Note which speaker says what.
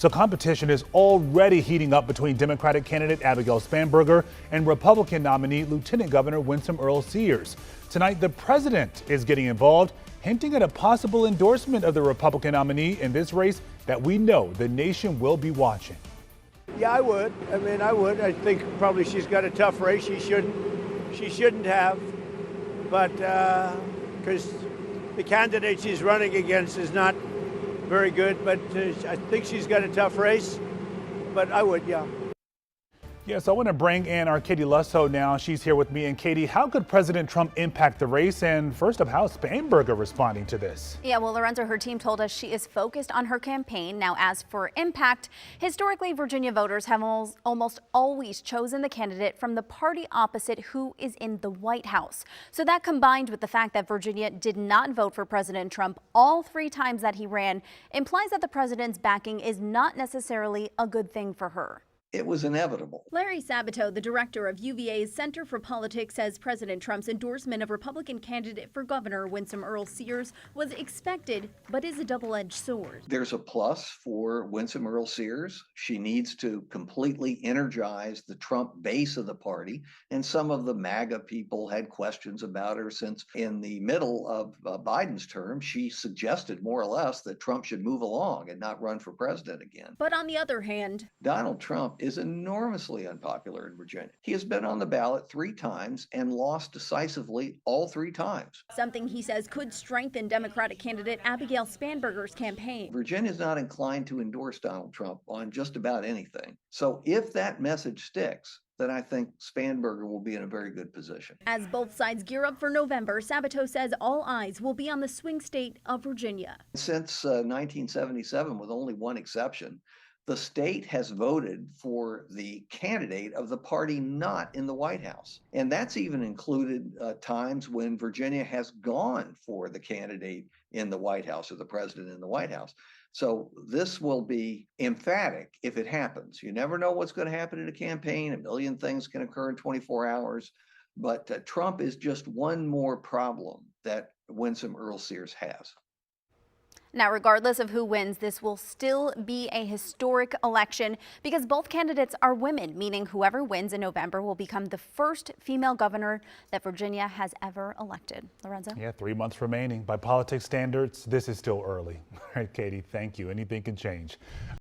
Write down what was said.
Speaker 1: So competition is already heating up between Democratic candidate Abigail Spanberger and Republican nominee Lieutenant Governor Winsome Earle-Sears. Tonight, the president is getting involved, hinting at a possible endorsement of the Republican nominee in this race that we know the nation will be watching.
Speaker 2: Yeah, I would. I would. I think probably she's got a tough race. She shouldn't have. But because the candidate she's running against is not very good. But I think she's got a tough race. But I would, yeah.
Speaker 1: Yes, I want to bring in our Katie Lusso now. She's here with me. And Katie, how could President Trump impact the race? And first up, how's Spanberger responding to this?
Speaker 3: Yeah, well, Lorenzo, her team told us she is focused on her campaign. Now, as for impact, historically, Virginia voters have almost always chosen the candidate from the party opposite who is in the White House. So that, combined with the fact that Virginia did not vote for President Trump all 3 times that he ran, implies that the president's backing is not necessarily a good thing for her.
Speaker 4: It was inevitable.
Speaker 3: Larry Sabato, the director of UVA's Center for Politics, says President Trump's endorsement of Republican candidate for governor Winsome Earle-Sears was expected, but is a double-edged sword.
Speaker 4: There's a plus for Winsome Earle-Sears. She needs to completely energize the Trump base of the party, and some of the MAGA people had questions about her since in the middle of Biden's term, she suggested more or less that Trump should move along and not run for president again.
Speaker 3: But on the other hand,
Speaker 4: Donald Trump is enormously unpopular in Virginia. He has been on the ballot 3 times and lost decisively all 3 times.
Speaker 3: Something he says could strengthen Democratic candidate Abigail Spanberger's campaign.
Speaker 4: Virginia is not inclined to endorse Donald Trump on just about anything. So if that message sticks, then I think Spanberger will be in a very good position.
Speaker 3: As both sides gear up for November, Sabato says all eyes will be on the swing state of Virginia.
Speaker 4: Since 1977, with only one exception, the state has voted for the candidate of the party not in the White House. And that's even included times when Virginia has gone for the candidate in the White House or the president in the White House. So this will be emphatic if it happens. You never know what's going to happen in a campaign. A million things can occur in 24 hours. But Trump is just one more problem that Winsome Earle-Sears has.
Speaker 3: Now, regardless of who wins, this will still be a historic election because both candidates are women, meaning whoever wins in November will become the first female governor that Virginia has ever elected. Lorenzo?
Speaker 1: Yeah, 3 months remaining. By politics standards, this is still early. All right, Katie, thank you. Anything can change.